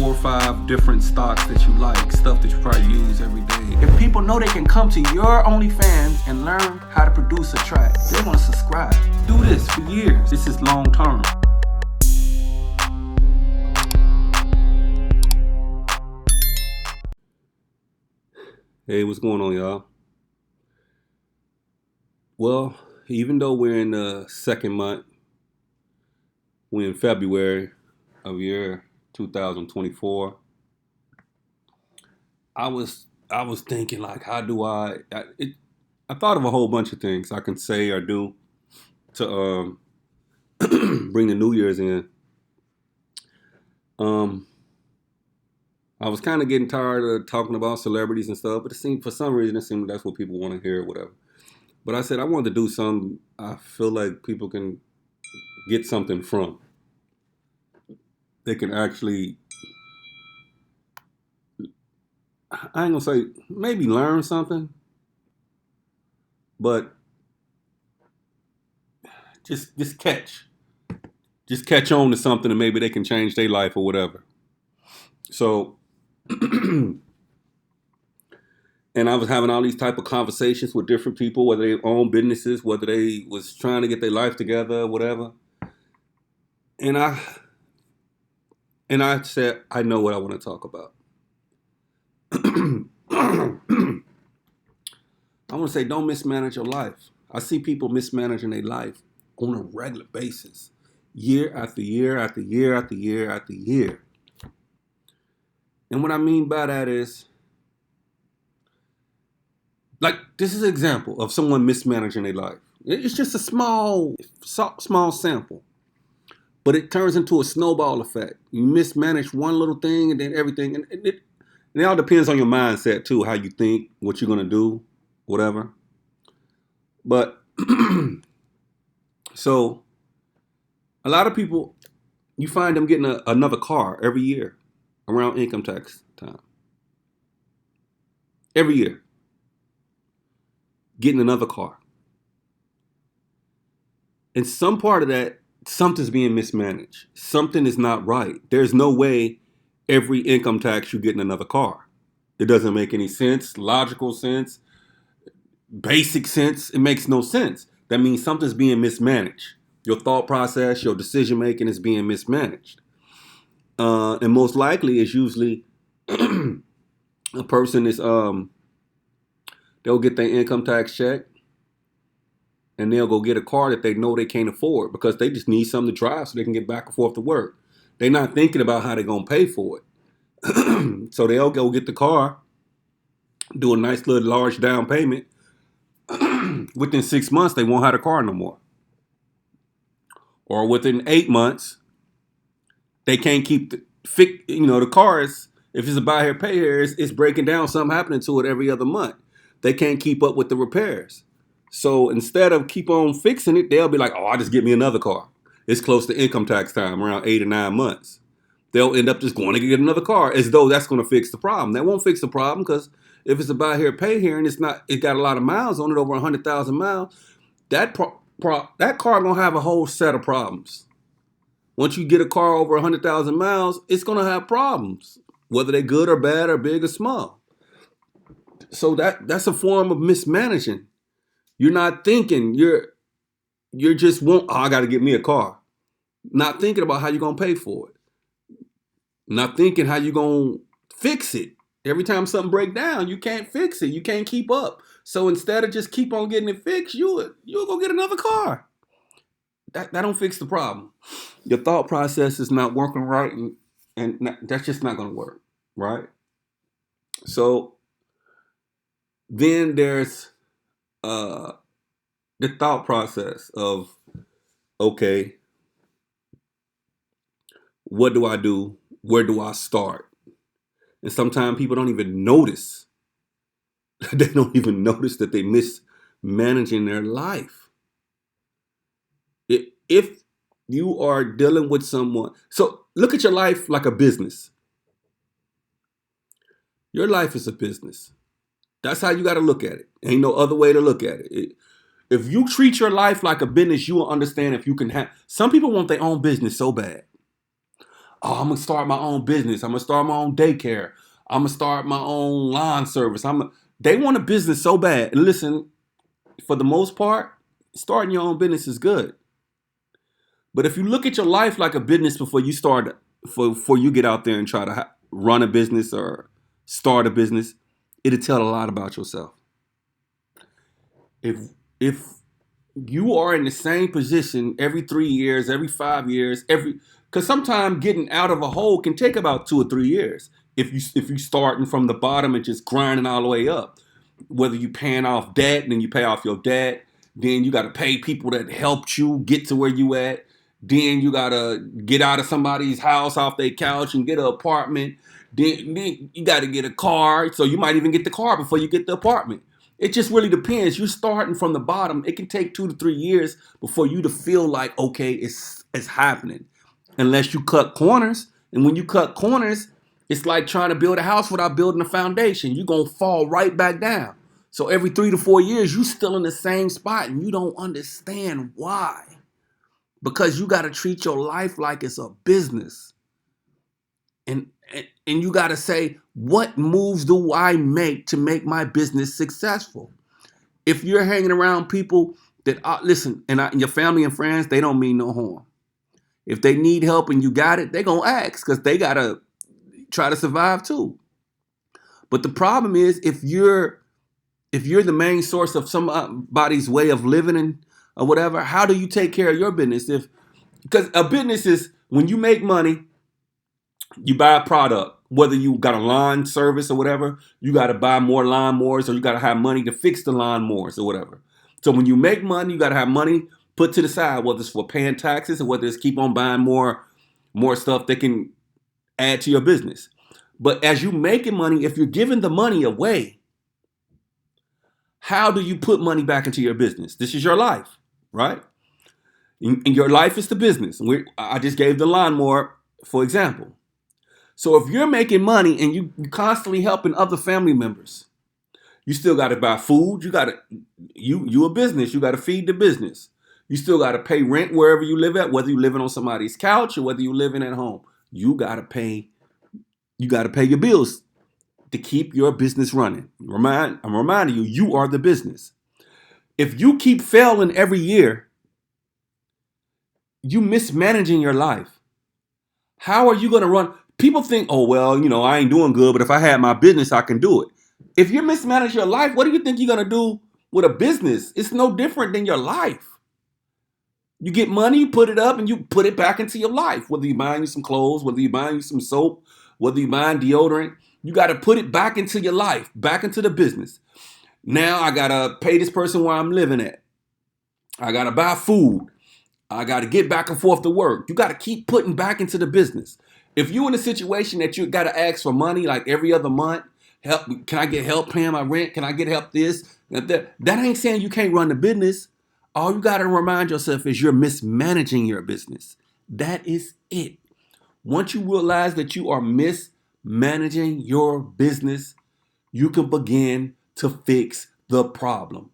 4 or 5 different stocks that you like, stuff that you probably use every day. If people know they can come to your OnlyFans and learn how to produce a track, they're gonna subscribe. Do this for years. This is long term. Hey, what's going on, y'all? Well, even though we're in the second month, we're in February of year 2024. I was thinking, like, how do I thought of a whole bunch of things I can say or do to bring the New Year's in. I was kind of getting tired of talking about celebrities and stuff, but for some reason it seemed that's what people want to hear or whatever. But I said I wanted to do something I feel like people can get something from. They can actually, I ain't gonna say maybe learn something, but just catch on to something, and maybe they can change their life or whatever. So, and I was having all these type of conversations with different people, whether they own businesses, whether they was trying to get their life together, whatever. And I said, I know what I want to talk about. I want to say, don't mismanage your life. I see people mismanaging their life on a regular basis, year after year after year after year after year. And what I mean by that is, like, this is an example of someone mismanaging their life. It's just a small sample, but it turns into a snowball effect. You mismanage one little thing, and then everything, and it all depends on your mindset too, how you think, what you're gonna do, whatever. But so a lot of people, you find them getting another car every year around income tax time. Every year, getting another car. And some part of that, something's being mismanaged. Something is not right. There's no way every income tax you're getting another car. It doesn't make any sense, logical sense, basic sense. It makes no sense. That means something's being mismanaged. Your thought process, your decision making is being mismanaged. And most likely it's usually a person is they'll get their income tax check and they'll go get a car that they know they can't afford because they just need something to drive so they can get back and forth to work. They're not thinking about how they're gonna pay for it. So they'll go get the car, do a nice little large down payment. Within 6 months, they won't have a car no more. Or within 8 months, they can't keep the car is, if it's a buy here, pay here, it's breaking down, something happening to it every other month. They can't keep up with the repairs. So instead of keep on fixing it, they'll be like, oh, I'll just get me another car. It's close to income tax time, around 8 or 9 months. They'll end up just going to get another car as though that's going to fix the problem. That won't fix the problem because if it's a buy here, pay here, and it got a lot of miles on it, over 100,000 miles, that car going to have a whole set of problems. Once you get a car over 100,000 miles, it's going to have problems, whether they're good or bad or big or small. So that's a form of mismanaging. You're not thinking, you're just I got to get me a car. Not thinking about how you're going to pay for it. Not thinking how you're going to fix it. Every time something breaks down, you can't fix it. You can't keep up. So instead of just keep on getting it fixed, you'll go get another car. That don't fix the problem. Your thought process is not working right, and that's just not going to work, right? So then there's the thought process of, okay, what do I do? Where do I start? And sometimes people don't even notice. They don't even notice that they mismanaging their life. If you are dealing with someone, so look at your life like a business. Your life is a business. That's how you got to look at it. Ain't no other way to look at it. If you treat your life like a business, you will understand if you can have. Some people want their own business so bad. Oh, I'm gonna start my own business. I'm gonna start my own daycare. I'm gonna start my own lawn service. They want a business so bad. And listen, for the most part, starting your own business is good. But if you look at your life like a business before you get out there and try to run a business or start a business, it'll tell a lot about yourself. If if you are in the same position every 3 years, every 5 years, because sometimes getting out of a hole can take about 2 or 3 years. If you starting from the bottom and just grinding all the way up, whether you paying off debt and then you pay off your debt, then you got to pay people that helped you get to where you at. Then you gotta get out of somebody's house off their couch and get an apartment. Then you got to get a car. So you might even get the car before you get the apartment. It just really depends. You're starting from the bottom. It can take 2 to 3 years before you to feel like, okay, it's happening. Unless you cut corners. And when you cut corners, it's like trying to build a house without building a foundation. You're gonna fall right back down. So every 3 to 4 years, you still in the same spot and you don't understand why. Because you gotta treat your life like it's a business. And you got to say, what moves do I make to make my business successful? If you're hanging around people that listen, and your family and friends, they don't mean no harm. If they need help and you got it, they're going to ask because they got to try to survive too. But the problem is if you're the main source of somebody's way of living or whatever, how do you take care of your business? Because a business is when you make money, you buy a product, whether you got a lawn service or whatever, you got to buy more lawnmowers or you got to have money to fix the lawnmowers or whatever. So when you make money, you got to have money put to the side, whether it's for paying taxes or whether it's keep on buying more stuff that can add to your business. But as you making money, if you're giving the money away, how do you put money back into your business? This is your life, right? And your life is the business. I just gave the lawnmower for example. So if you're making money and you constantly helping other family members, you still got to buy food. You a business. You got to feed the business. You still got to pay rent wherever you live at, whether you're living on somebody's couch or whether you're living at home. You got to pay. You got to pay your bills to keep your business running. I'm reminding you, you are the business. If you keep failing every year, you mismanaging your life. How are you going to run? People think, oh, well, I ain't doing good, but if I had my business, I can do it. If you mismanage your life, what do you think you're going to do with a business? It's no different than your life. You get money, you put it up, and you put it back into your life. Whether you're buying you some clothes, whether you're buying you some soap, whether you're buying deodorant, you got to put it back into your life, back into the business. Now I got to pay this person where I'm living at. I got to buy food. I got to get back and forth to work. You got to keep putting back into the business. If you're in a situation that you got to ask for money like every other month, help, can I get help paying my rent? Can I get help this? That ain't saying you can't run the business. All you got to remind yourself is you're mismanaging your business. That is it. Once you realize that you are mismanaging your business, you can begin to fix the problem.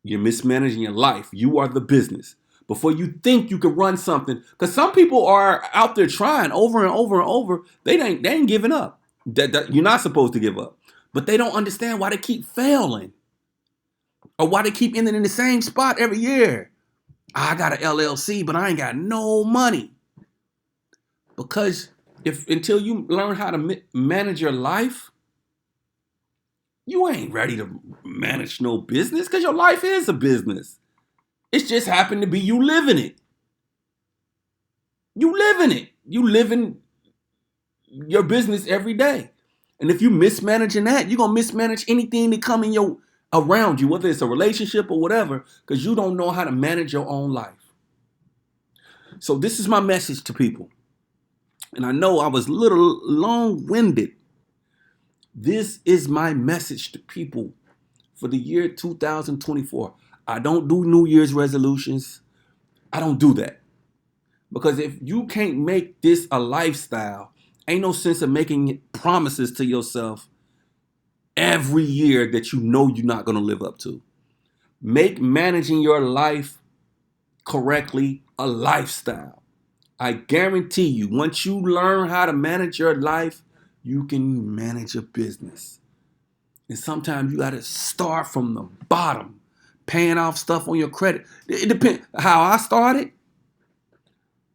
You're mismanaging your life. You are the business. Before you think you can run something, because some people are out there trying over and over and over, they ain't giving up. You're not supposed to give up. But they don't understand why they keep failing. Or why they keep ending in the same spot every year. I got an LLC, but I ain't got no money. Because until you learn how to manage your life, you ain't ready to manage no business because your life is a business. It's just happened to be you living it. You live in it. You live in your business every day. And if you mismanaging that, you're gonna mismanage anything that come in your around you, whether it's a relationship or whatever, because you don't know how to manage your own life. So this is my message to people. And I know I was a little long-winded. This is my message to people for the year 2024. I don't do New Year's resolutions. I don't do that. Because if you can't make this a lifestyle, ain't no sense of making promises to yourself every year that you know you're not going to live up to. Make managing your life correctly a lifestyle. I guarantee you, once you learn how to manage your life, you can manage a business. And sometimes you got to start from the bottom, paying off stuff on your credit. It depends. How I started,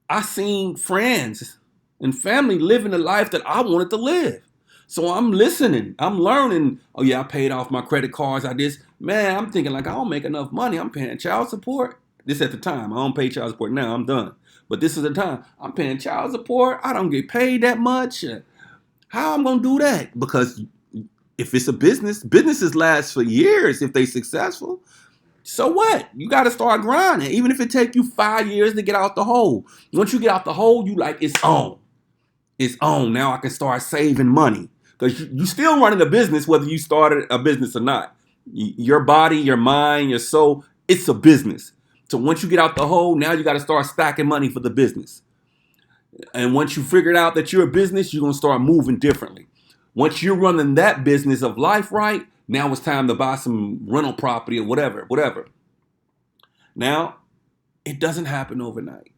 I seen friends and family living the life that I wanted to live. So I'm listening. I'm learning. Oh yeah, I paid off my credit cards. I this. Man, I'm thinking like I don't make enough money. I'm paying child support. This at the time. I don't pay child support now. I'm done. But this is the time. I'm paying child support. I don't get paid that much. How I'm gonna do that? Because if it's a business, businesses last for years if they successful. So what? You got to start grinding, even if it take you 5 years to get out the hole. Once you get out the hole, you like it's on. It's on. Now I can start saving money because you still running a business whether you started a business or not. Your body, your mind, your soul, it's a business. So once you get out the hole, now you got to start stacking money for the business. And once you figured out that you're a business, you're gonna start moving differently. Once you're running that business of life right, now it's time to buy some rental property or whatever. Now, it doesn't happen overnight.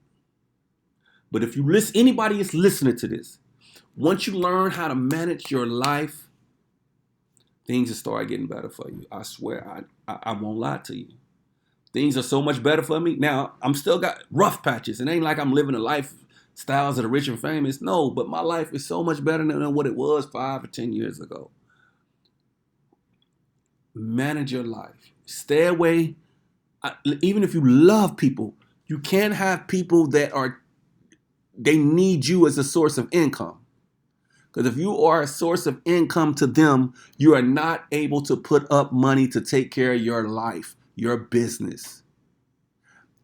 But if you listen, anybody is listening to this, once you learn how to manage your life, things will start getting better for you. I swear, I won't lie to you. Things are so much better for me. Now, I'm still got rough patches. It ain't like I'm living a lifestyles of the rich and famous. No, but my life is so much better than what it was 5 or 10 years ago. Manage your life. Stay away. Even if you love people, you can't have people they need you as a source of income. Because if you are a source of income to them, you are not able to put up money to take care of your life, your business.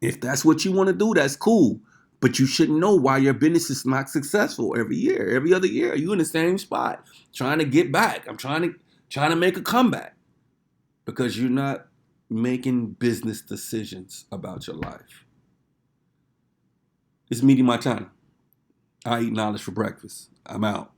If that's what you want to do, that's cool. But you should know why your business is not successful every year, every other year. You in the same spot, trying to get back. I'm trying to make a comeback because you're not making business decisions about your life. It's Meeting My China. I eat knowledge for breakfast. I'm out.